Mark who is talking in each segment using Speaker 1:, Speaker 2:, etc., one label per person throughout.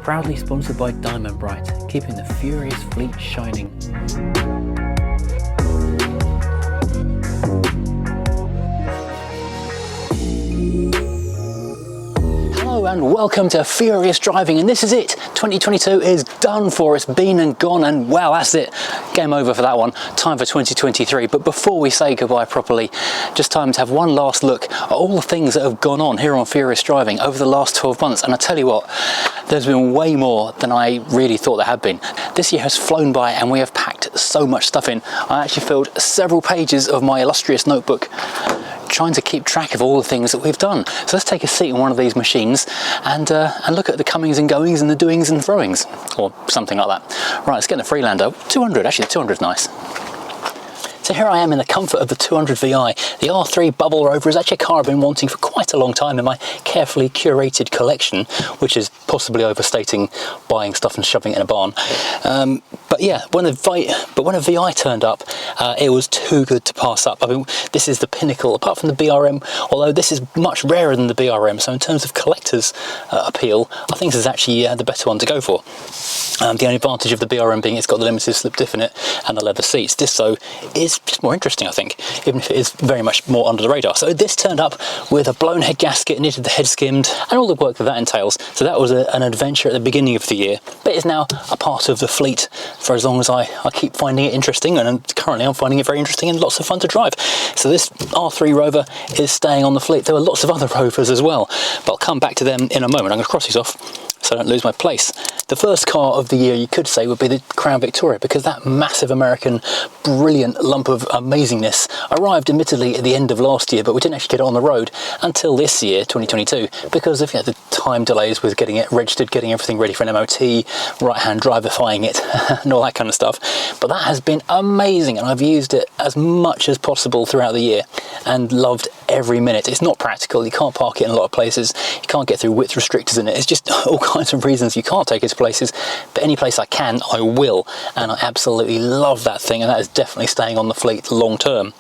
Speaker 1: Proudly sponsored by Diamond Bright, keeping the furious fleet shining. Hello and welcome to Furious Driving, and this is it. 2022 is done for. It's been and gone, and wow, that's it. Game over for that one. Time for 2023. But before we say goodbye properly, just time to have one last look at all the things that have gone on here on Furious Driving over the last 12 months. And I tell you what, there's been way more than I really thought there had been. This year has flown by and we have packed so much stuff in. I actually filled several pages of my illustrious notebook trying to keep track of all the things that we've done. So let's take a seat in one of these machines and look at the comings and goings and the doings and throwings, or something like that. Right, let's get the Freelander. 200, actually the 200 is nice. So here I am in the comfort of the 200 VI. The R3 Bubble Rover is actually a car I've been wanting for quite a long time in my carefully curated collection, which is possibly overstating buying stuff and shoving it in a barn. But yeah, when a VI turned up, it was too good to pass up. I mean, this is the pinnacle, apart from the BRM, although this is much rarer than the BRM, so in terms of collector's appeal, I think this is actually the better one to go for. The only advantage of the BRM being it's got the limited slip diff in it and the leather seats. This, though, is just more interesting, I think, even if it is very much more under the radar. So this turned up with a blown head gasket, needed the head skimmed, and all the work that entails. So that was an adventure at the beginning of the year, but is now a part of the fleet for as long as I keep finding it interesting, and currently I'm finding it very interesting and lots of fun to drive. So this R3 Rover is staying on the fleet. There were lots of other Rovers as well, but I'll come back to them in a moment. I'm going to cross these off so I don't lose my place. The first car of the year, you could say, would be the Crown Victoria, because that massive American brilliant lump of amazingness arrived admittedly at the end of last year, but we didn't actually get it on the road until this year, 2022, because of the time delays with getting it registered, getting everything ready for an MOT, right-hand driverifying it and all that kind of stuff. But that has been amazing, and I've used it as much as possible throughout the year and loved every minute. It's not practical, you can't park it in a lot of places, you can't get through width restrictors in it. It's just all kinds of reasons you can't take it to places, but any place I can, I will, and I absolutely love that thing, and that is definitely staying on the fleet long term.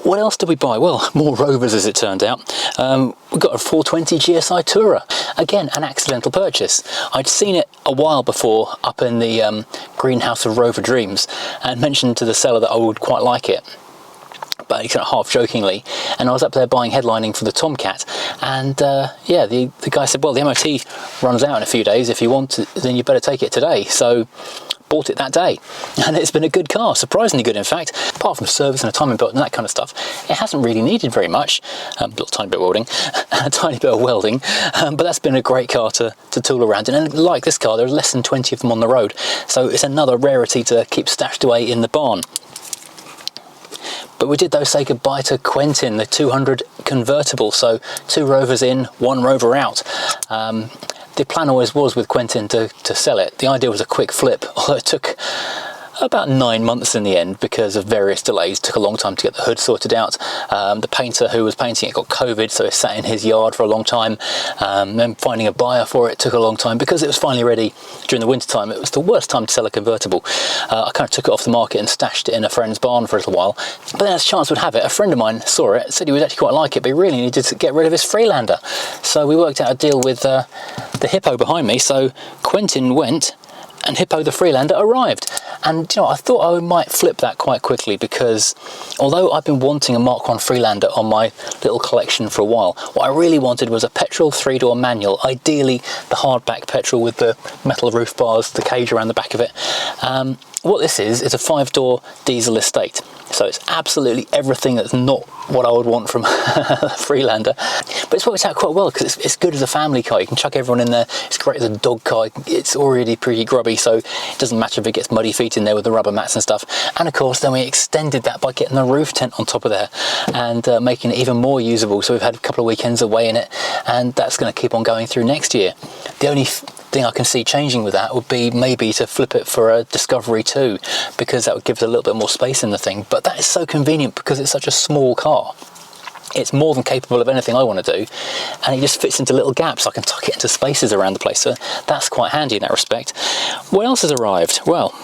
Speaker 1: What else did we buy? Well, more Rovers as it turned out. We got a 420 GSI Tourer. Again, an accidental purchase. I'd seen it a while before up in the greenhouse of Rover Dreams and mentioned to the seller that I would quite like it, but kind of half jokingly, and I was up there buying headlining for the Tomcat, and yeah, the guy said, well, the MOT runs out in a few days. If you want it, then you better take it today. So bought it that day, and it's been a good car, surprisingly good in fact. Apart from service and a timing belt and that kind of stuff, it hasn't really needed very much. A little tiny bit of welding, a tiny bit of welding, but that's been a great car to tool around in. And like this car, there's less than 20 of them on the road, so it's another rarity to keep stashed away in the barn. But we did, though, say goodbye to Quentin, the 200 convertible, so 2 Rovers in, 1 Rover out. The plan always was with Quentin to sell it. The idea was a quick flip, although it took about 9 months in the end because of various delays. It took a long time to get the hood sorted out. The painter who was painting it got COVID, so it sat in his yard for a long time. Then finding a buyer for it took a long time. Because it was finally ready during the winter time, it was the worst time to sell a convertible. I kind of took it off the market and stashed it in a friend's barn for a little while. But then as chance would have it, a friend of mine saw it, said he would actually quite like it, but he really needed to get rid of his Freelander. So we worked out a deal with the Hippo behind me. So Quentin went, and Hippo the Freelander arrived. And you know, I thought I might flip that quite quickly, because although I've been wanting a Mark 1 Freelander on my little collection for a while, what I really wanted was a petrol 3-door manual, ideally the hardback petrol with the metal roof bars, the cage around the back of it. What this is a 5-door diesel estate. So it's absolutely everything that's not what I would want from a Freelander. But it's worked out quite well, because it's good as a family car. You can chuck everyone in there. It's great as a dog car. It's already pretty grubby, so it doesn't matter if it gets muddy feet in there with the rubber mats and stuff. And of course, then we extended that by getting the roof tent on top of there and making it even more usable. So we've had a couple of weekends away in it, and that's going to keep on going through next year. The only thing I can see changing with that would be maybe to flip it for a Discovery 2, because that would give it a little bit more space in the thing. But that is so convenient because it's such a small car. It's more than capable of anything I want to do, and it just fits into little gaps. I can tuck it into spaces around the place, so that's quite handy in that respect. What else has arrived? Well,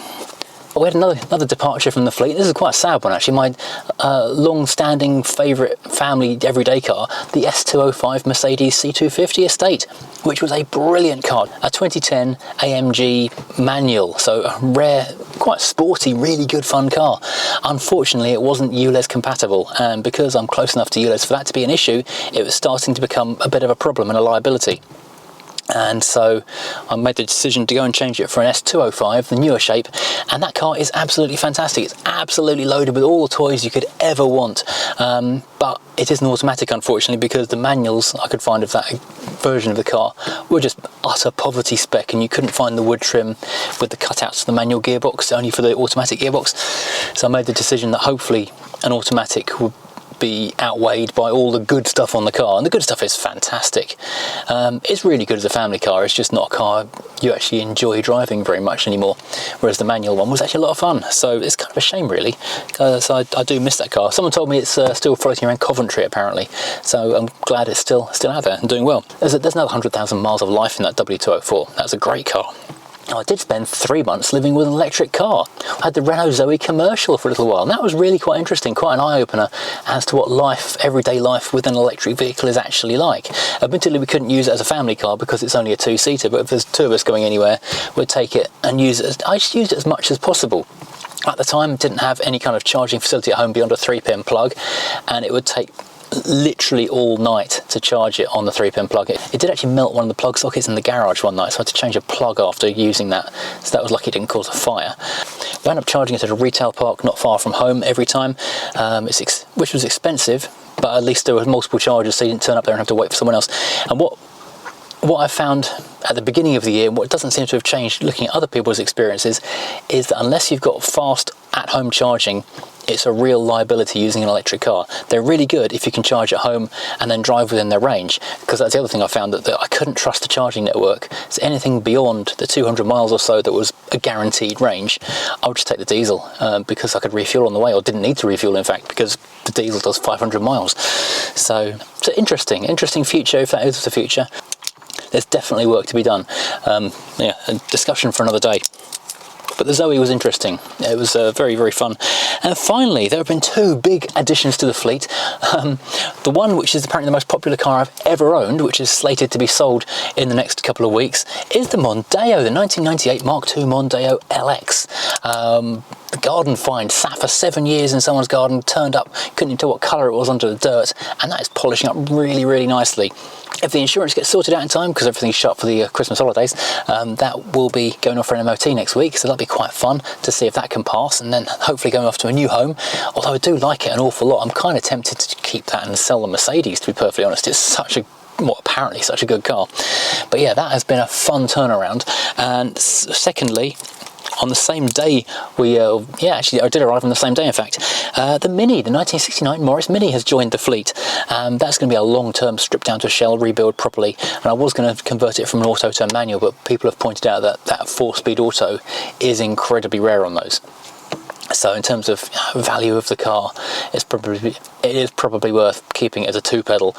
Speaker 1: We had another departure from the fleet. This is quite a sad one actually. My long-standing favourite family everyday car, the S205 Mercedes C250 Estate, which was a brilliant car. A 2010 AMG manual, so a rare, quite sporty, really good fun car. Unfortunately, it wasn't ULEZ compatible, and because I'm close enough to ULEZ for that to be an issue, it was starting to become a bit of a problem and a liability. And so I made the decision to go and change it for an S205, the newer shape, and that car is absolutely fantastic. It's absolutely loaded with all the toys you could ever want, but it is an automatic, unfortunately, because the manuals I could find of that version of the car were just utter poverty spec, and you couldn't find the wood trim with the cutouts for the manual gearbox, only for the automatic gearbox. So I made the decision that hopefully an automatic would be outweighed by all the good stuff on the car, and the good stuff is fantastic. It's really good as a family car. It's just not a car you actually enjoy driving very much anymore, whereas the manual one was actually a lot of fun. So it's kind of a shame really, because I do miss that car. Someone told me it's still floating around Coventry apparently, so I'm glad it's still out there and doing well. There's another 100,000 miles of life in that W204. That's a great car. I did spend 3 months living with an electric car. I had the Renault Zoe commercial for a little while, and that was really quite interesting, quite an eye-opener as to what life, everyday life with an electric vehicle is actually like. Admittedly, we couldn't use it as a family car because it's only a two-seater, but if there's two of us going anywhere, we'd take it and use it. I just used it as much as possible. At the time, didn't have any kind of charging facility at home beyond a 3-pin plug, and it would take literally all night to charge it on the 3-pin plug. It did actually melt one of the plug sockets in the garage one night, so I had to change a plug after using that, so that was lucky it didn't cause a fire. We ended up charging it at a retail park not far from home every time, which was expensive, but at least there were multiple chargers, so you didn't turn up there and have to wait for someone else. And what I found at the beginning of the year, and what doesn't seem to have changed looking at other people's experiences, is that unless you've got fast at-home charging, it's a real liability using an electric car. They're really good if you can charge at home and then drive within their range, because that's the other thing I found, that I couldn't trust the charging network. So anything beyond the 200 miles or so that was a guaranteed range, I would just take the diesel, because I could refuel on the way, or didn't need to refuel in fact, because the diesel does 500 miles. So it's an interesting future, if that is the future. There's definitely work to be done. Yeah, a discussion for another day. But the Zoe was interesting. It was very, very fun. And finally, there have been 2 big additions to the fleet. The one, which is apparently the most popular car I've ever owned, which is slated to be sold in the next couple of weeks, is the Mondeo, the 1998 Mark II Mondeo LX. The garden find sat for 7 years in someone's garden, turned up, couldn't even tell what colour it was under the dirt, and that is polishing up really, really nicely. If the insurance gets sorted out in time, because everything's shut for the Christmas holidays, that will be going off for an MOT next week, so that'll be quite fun to see if that can pass, and then hopefully going off to a new home. Although I do like it an awful lot, I'm kind of tempted to keep that and sell the Mercedes, to be perfectly honest. It's such a apparently such a good car. But yeah, that has been a fun turnaround. And secondly, on the same day, actually I did arrive on the same day in fact, the Mini, the 1969 Morris Mini has joined the fleet. That's going to be a long-term strip down to a shell, rebuild properly, and I was going to convert it from an auto to a manual, but people have pointed out that 4-speed auto is incredibly rare on those. So in terms of value of the car, it is probably worth keeping it as a 2-pedal.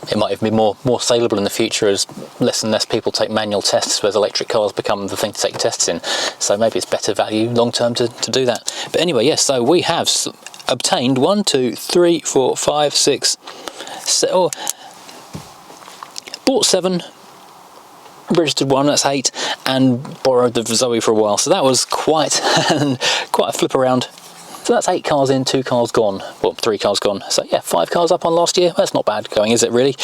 Speaker 1: It might even be more saleable in the future as less and less people take manual tests, whereas electric cars become the thing to take tests in. So maybe it's better value long term to do that. But anyway, yes, so we have obtained 1, 2, 3, 4, 5, 6, bought 7, registered 1, that's 8, and borrowed the Zoe for a while, so that was quite a flip around. So that's 8 cars in, 2 cars gone, well 3 cars gone, so yeah, 5 cars up on last year. That's not bad going, is it really?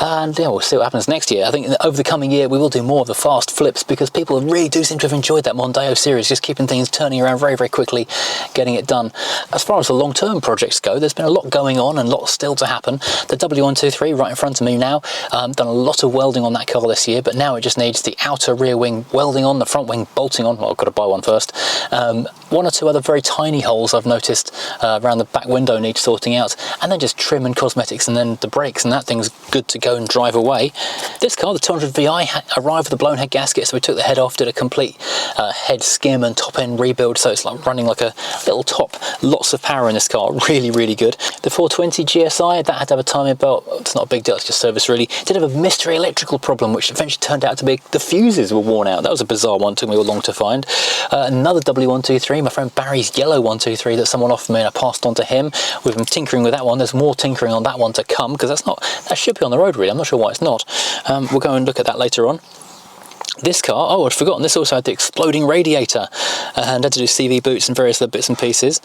Speaker 1: And yeah, we'll see what happens next year. I think over the coming year we will do more of the fast flips, because people really do seem to have enjoyed that Mondeo series, just keeping things turning around very, very quickly, getting it done. As far as the long-term projects go, there's been a lot going on and lots still to happen. The W123 right in front of me now, done a lot of welding on that car this year, but now it just needs the outer rear wing welding on, the front wing bolting on. Well, I've got to buy one first. 1 or 2 other very tiny holes I've I've noticed around the back window needs sorting out, and then just trim and cosmetics, and then the brakes, and that thing's good to go and drive away. This car, the 200 VI, arrived with a blown head gasket, so we took the head off, did a complete head skim and top end rebuild, so it's like running like a little top. Lots of power in this car, really, really good. The 420 GSI, that had to have a timing belt. It's not a big deal, it's just service really. Did have a mystery electrical problem, which eventually turned out to be the fuses were worn out. That was a bizarre one, took me long to find. Another W123, my friend Barry's yellow 123 that someone offered me and I passed on to him. We've been tinkering with that one. There's more tinkering on that one to come, because that should be on the road really. I'm not sure why it's not. We'll go and look at that later on. This car, oh, I'd forgotten, this also had the exploding radiator and had to do CV boots and various other bits and pieces.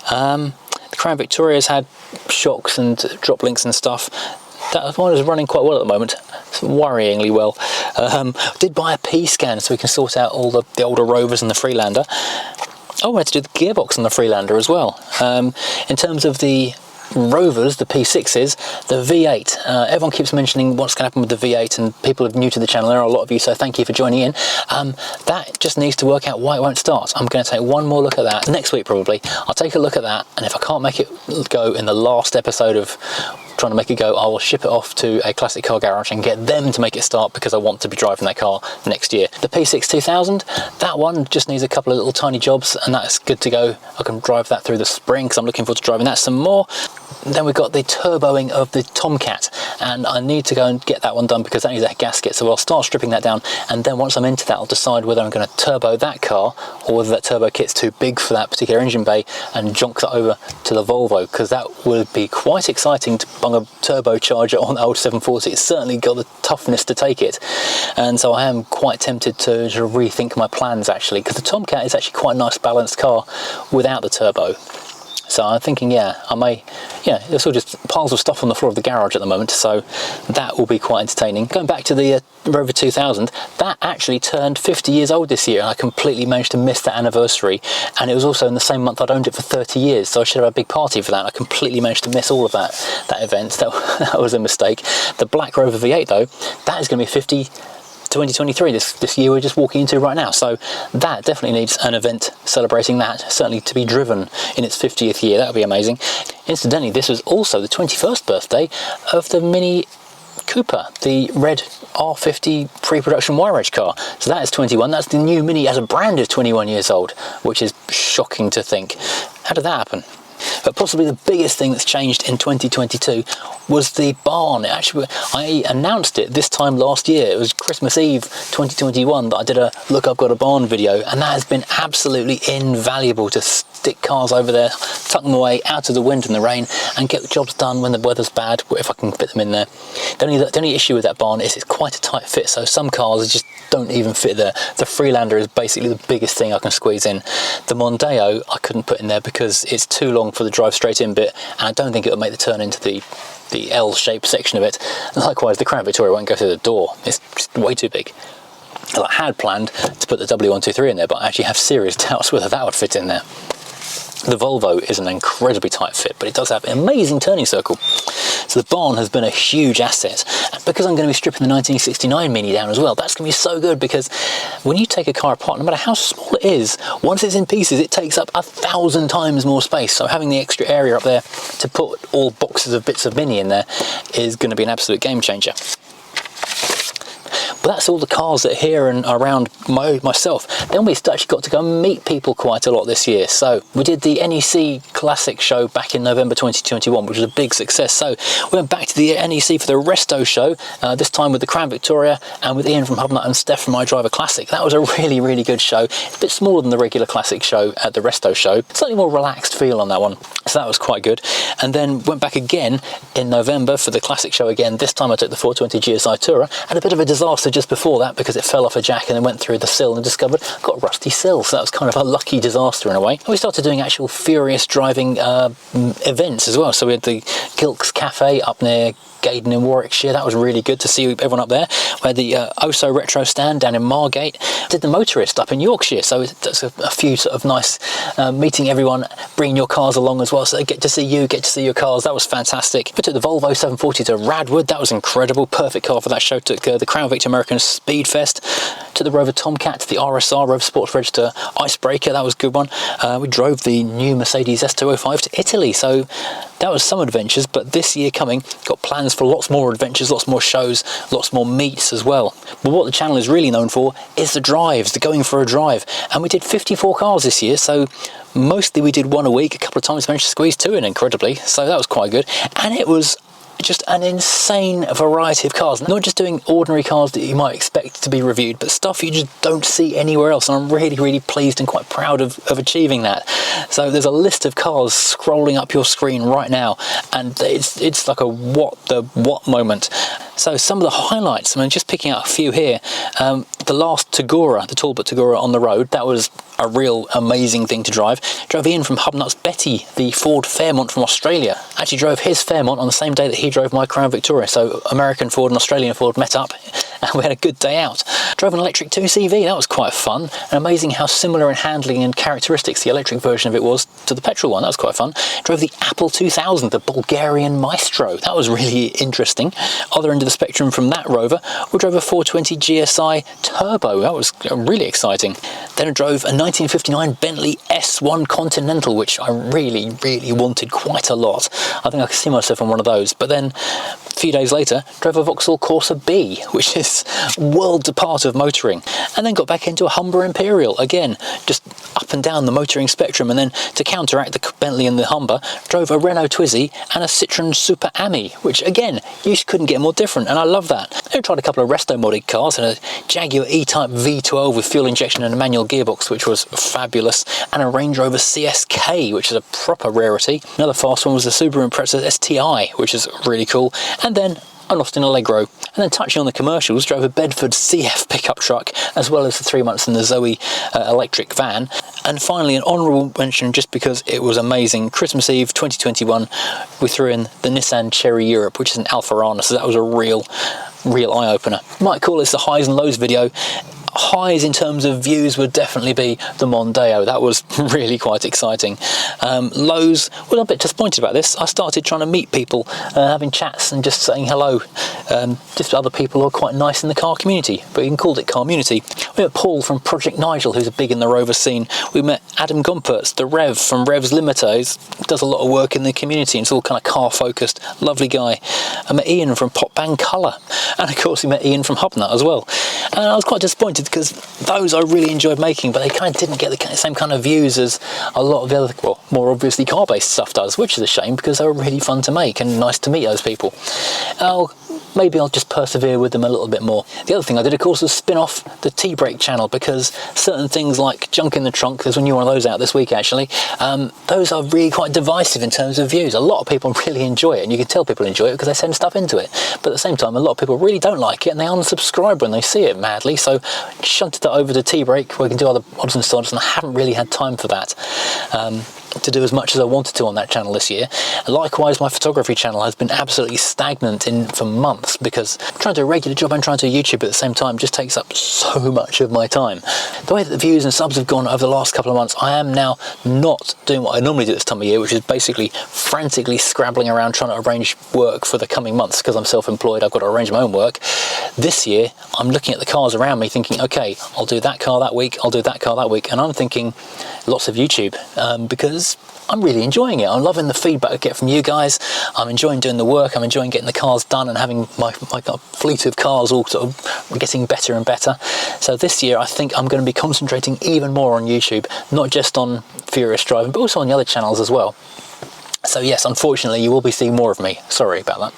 Speaker 1: The Crown Victoria's had shocks and drop links and stuff. That one is running quite well at the moment, worryingly well. Did buy a P-scan so we can sort out all the older Rovers and the Freelander. Oh, we had to do the gearbox on the Freelander as well. In terms of the Rovers, the P6s, the V8. Everyone keeps mentioning what's going to happen with the V8, and people are new to the channel. There are a lot of you, so thank you for joining in. That just needs to work out why it won't start. I'm going to take one more look at that next week probably. I'll take a look at that, and if I can't make it go in the last episode of trying to make it go, I will ship it off to a classic car garage and get them to make it start, because I want to be driving that car next year. The P6 2000, that one just needs a couple of little tiny jobs, and that's good to go. I can drive that through the spring, because I'm looking forward to driving that some more. Then we've got the turboing of the Tomcat, and I need to go and get that one done because that needs a gasket, so I'll start stripping that down, and then once I'm into that I'll decide whether I'm going to turbo that car or whether that turbo kit's too big for that particular engine bay and jonk that over to the Volvo, because that would be quite exciting to bung a turbocharger on the old 740. It's certainly got the toughness to take it, and so I am quite tempted to rethink my plans actually, because the Tomcat is actually quite a nice balanced car without the turbo. So I'm thinking, yeah, I may, there's all just piles of stuff on the floor of the garage at the moment, so that will be quite entertaining. Going back to the Rover 2000, that actually turned 50 years old this year, and I completely managed to miss that anniversary, and it was also in the same month I'd owned it for 30 years, so I should have a big party for that. I completely managed to miss all of that event. That was a mistake. The black Rover V8 though, that is going to be 50 2023, this year we're just walking into right now, so that definitely needs an event celebrating that, certainly to be driven in its 50th year. That would be amazing. Incidentally, this was also the 21st birthday of the Mini Cooper, the red R50 pre-production wire-edge car, so that is 21. That's the new Mini as a brand is 21 years old, which is shocking to think. How did that happen? But possibly the biggest thing that's changed in 2022 was the barn. I announced it this time last year. It was Christmas Eve 2021 that I did a Look I've Got a Barn video, and that has been absolutely invaluable to stick cars over there, tuck them away out of the wind and the rain, and get the jobs done when the weather's bad, if I can fit them in there. The only issue with that barn is it's quite a tight fit, so some cars just don't even fit there. The Freelander is basically the biggest thing I can squeeze in. The Mondeo I couldn't put in there because it's too long for the drive straight in bit, and I don't think it would make the turn into the L-shaped section of it. Likewise, the Crown Victoria won't go through the door. It's just way too big. I had planned to put the W123 in there, but I actually have serious doubts whether that would fit in there. The Volvo is an incredibly tight fit, but it does have an amazing turning circle. So the barn has been a huge asset. And because I'm going to be stripping the 1969 Mini down as well, that's going to be so good, because when you take a car apart, no matter how small it is, once it's in pieces, it takes up 1,000 times more space. So having the extra area up there to put all boxes of bits of Mini in there is going to be an absolute game changer. But that's all the cars that are here and around myself. Then we actually got to go and meet people quite a lot this year. So we did the NEC Classic show back in November 2021, which was a big success. So we went back to the NEC for the Resto show, this time with the Crown Victoria and with Ian from Hubnut and Steph from iDriver Classic. That was a really, really good show. It's a bit smaller than the regular Classic show at the Resto show. Slightly more relaxed feel on that one. So that was quite good. And then went back again in November for the Classic show again. This time I took the 420 GSI Tourer, and a bit of a disaster just before that because it fell off a jack and then went through the sill and discovered I've got a rusty sill. So that was kind of a lucky disaster in a way. And we started doing actual furious driving events as well. So we had the Gilks Cafe up near Gaydon in Warwickshire. That was really good to see everyone up there. We had the Oso Retro stand down in Margate. Did the Motorist up in Yorkshire, so that's a few sort of nice meeting everyone, bringing your cars along as well, so they get to see you, get to see your cars. That was fantastic. We took the Volvo 740 to Radwood. That was incredible, perfect car for that show. Took the Crown Victor American Speedfest to to the Rover Tomcat, the RSR, Rover Sports Register Icebreaker, that was a good one. We drove the new Mercedes S205 to Italy, so that was some adventures, but this year coming, got plans for lots more adventures, lots more shows, lots more meets as well. But what the channel is really known for is the drives, the going for a drive. And we did 54 cars this year, so mostly we did one a week. A couple of times managed to squeeze 2 in, incredibly, so that was quite good. And it was just an insane variety of cars, not just doing ordinary cars that you might expect to be reviewed, but stuff you just don't see anywhere else, and I'm really pleased and quite proud of achieving that. So there's a list of cars scrolling up your screen right now, and it's like a what moment. So some of the highlights, I mean, just picking out a few here, the last Tagora, the Talbot Tagora on the road, that was a real amazing thing to drive. Drove Ian from Hubnuts Betty, the Ford Fairmont from Australia. Actually drove his Fairmont on the same day that he drove my Crown Victoria, so American Ford and Australian Ford met up and we had a good day out. Drove an electric 2CV, that was quite fun, and amazing how similar in handling and characteristics the electric version of it was to the petrol one. That was quite fun. Drove the Apple 2000, the Bulgarian Maestro, that was really interesting. Other end of the spectrum from that Rover, we drove a 420 GSI Turbo, that was really exciting. Then I drove a 1959 Bentley S1 Continental, which I really wanted quite a lot. I think I could see myself on one of those. But then a few days later, drove a Vauxhall Corsa B, which is worlds apart of motoring. And then got back into a Humber Imperial, again, just up and down the motoring spectrum. And then to counteract the Bentley and the Humber, drove a Renault Twizy and a Citroen Super Ami, which again, you couldn't get more different, and I love that. I tried a couple of resto modded cars, and a Jaguar E-Type V12 with fuel injection and a manual gearbox, which was fabulous, and a Range Rover CSK, which is a proper rarity. Another fast one was the Subaru Impreza STI, which is really cool. And then I lost in Allegro. And then touching on the commercials, drove a Bedford CF pickup truck, as well as the 3 months in the Zoe electric van. And finally, an honourable mention, just because it was amazing, Christmas Eve 2021, we threw in the Nissan Cherry Europe, which is an Alfarana, so that was a real eye-opener. Might call this the highs and lows video. Highs in terms of views would definitely be the Mondeo. That was really quite exciting. Lows, well, I'm a bit disappointed about this. I started trying to meet people, having chats and just saying hello, just other people who are quite nice in the car community, but you can call it car community. We met Paul from Project Nigel, who's big in the Rover scene. We met Adam Gompertz, the Rev from Revs Limiter. He does a lot of work in the community and it's all kind of car focused. Lovely guy. I met Ian from Pop Bang Colour, and of course we met Ian from Hubnut as well. And I was quite disappointed because those I really enjoyed making, but they kind of didn't get the same kind of views as a lot of the other, well, more obviously car-based stuff does, which is a shame because they were really fun to make and nice to meet those people. Maybe I'll just persevere with them a little bit more. The other thing I did, of course, was spin off the T-Brake channel, because certain things like Junk in the Trunk, there's a new one of those out this week actually, those are really quite divisive in terms of views. A lot of people really enjoy it, and you can tell people enjoy it because they send stuff into it. But at the same time, a lot of people really don't like it and they unsubscribe when they see it madly, so shunted that over to T-Brake where we can do other odds and sods, and I haven't really had time for that. To do as much as I wanted to on that channel this year. Likewise, my photography channel has been absolutely stagnant for months, because trying to do a regular job and trying to do YouTube at the same time just takes up so much of my time. The way that the views and subs have gone over the last couple of months, I am now not doing what I normally do this time of year, which is basically frantically scrabbling around trying to arrange work for the coming months, because I'm self-employed, I've got to arrange my own work. This year, I'm looking at the cars around me thinking, okay, I'll do that car that week, I'll do that car that week, and I'm thinking lots of YouTube, because I'm really enjoying it. I'm loving the feedback I get from you guys. I'm enjoying doing the work. I'm enjoying getting the cars done and having my fleet of cars all sort of getting better and better. So this year I think I'm going to be concentrating even more on YouTube, not just on Furious Driving, but also on the other channels as well. So yes, unfortunately you will be seeing more of me. Sorry about that.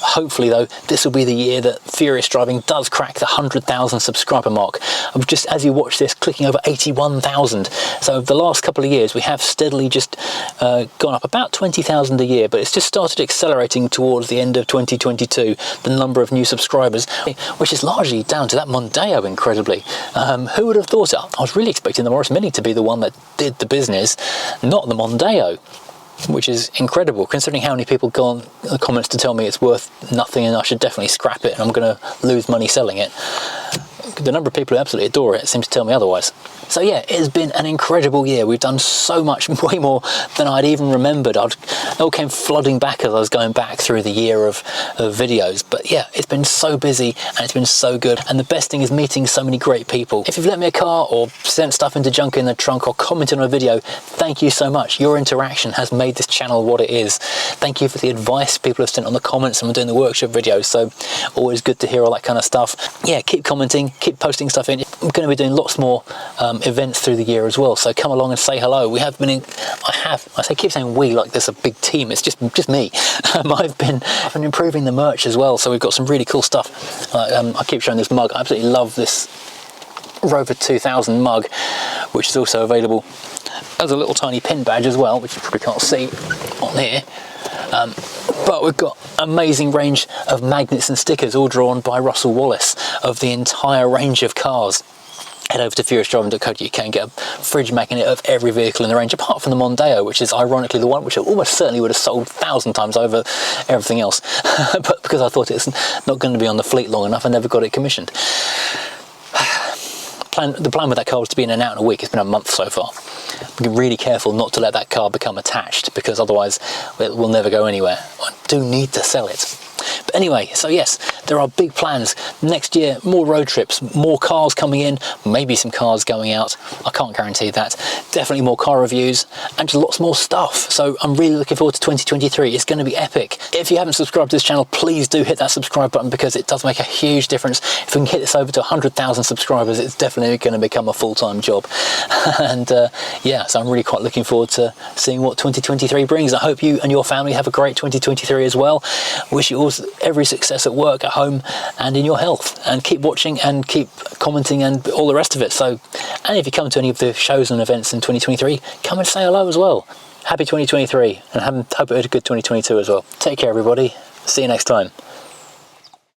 Speaker 1: Hopefully though, this will be the year that Furious Driving does crack the 100,000 subscriber mark. I'm just, as you watch this, clicking over 81,000. So over the last couple of years, we have steadily just gone up about 20,000 a year, but it's just started accelerating towards the end of 2022, the number of new subscribers, which is largely down to that Mondeo, incredibly. Who would have thought it? I was really expecting the Morris Mini to be the one that did the business, not the Mondeo, which is incredible considering how many people go on the comments to tell me it's worth nothing and I should definitely scrap it and I'm going to lose money selling it. the number of people who absolutely adore it seem to tell me otherwise. So yeah, it has been an incredible year. We've done so much, way more than I'd even remembered. It all came flooding back as I was going back through the year of videos. But yeah, it's been so busy and it's been so good. And the best thing is meeting so many great people. If you've lent me a car or sent stuff into junk in the trunk or commented on a video, thank you so much. Your interaction has made this channel what it is. Thank you for the advice people have sent on the comments, and we're doing the workshop videos, so always good to hear all that kind of stuff. Yeah, keep commenting, keep posting stuff in. I'm going to be doing lots more events through the year as well, so come along and say hello. We have been in, I keep saying we like there's a big team. It's just me. I've been improving the merch as well, so we've got some really cool stuff. I keep showing this mug. I absolutely love this Rover 2000 mug, which is also available as a little tiny pin badge as well, which you probably can't see on here. But we've got amazing range of magnets and stickers, all drawn by Russell Wallace, of the entire range of cars. Head over to furiousdriving.co.uk and get a fridge magnet of every vehicle in the range, apart from the Mondeo, which is ironically the one which I almost certainly would have sold 1,000 times over everything else. But because I thought it's not going to be on the fleet long enough, I never got it commissioned. The plan with that car was to be in and out in a week. It's been a month so far. Be really careful not to let that car become attached, because otherwise it will never go anywhere. I do need to sell it. But anyway, so yes, there are big plans next year. More road trips, more cars coming in, maybe some cars going out. I can't guarantee that. Definitely more car reviews and just lots more stuff. So I'm really looking forward to 2023. It's going to be epic. If you haven't subscribed to this channel, please do hit that subscribe button, because it does make a huge difference. If we can hit this over to 100,000 subscribers, it's definitely going to become a full-time job. And yeah, so I'm really quite looking forward to seeing what 2023 brings. I hope you and your family have a great 2023 as well. Wish you all every success at work, at home, and in your health. And keep watching and keep commenting and all the rest of it. So, and if you come to any of the shows and events in 2023, come and say hello as well. Happy 2023, and hope it had a good 2022 as well. Take care, everybody. See you next time.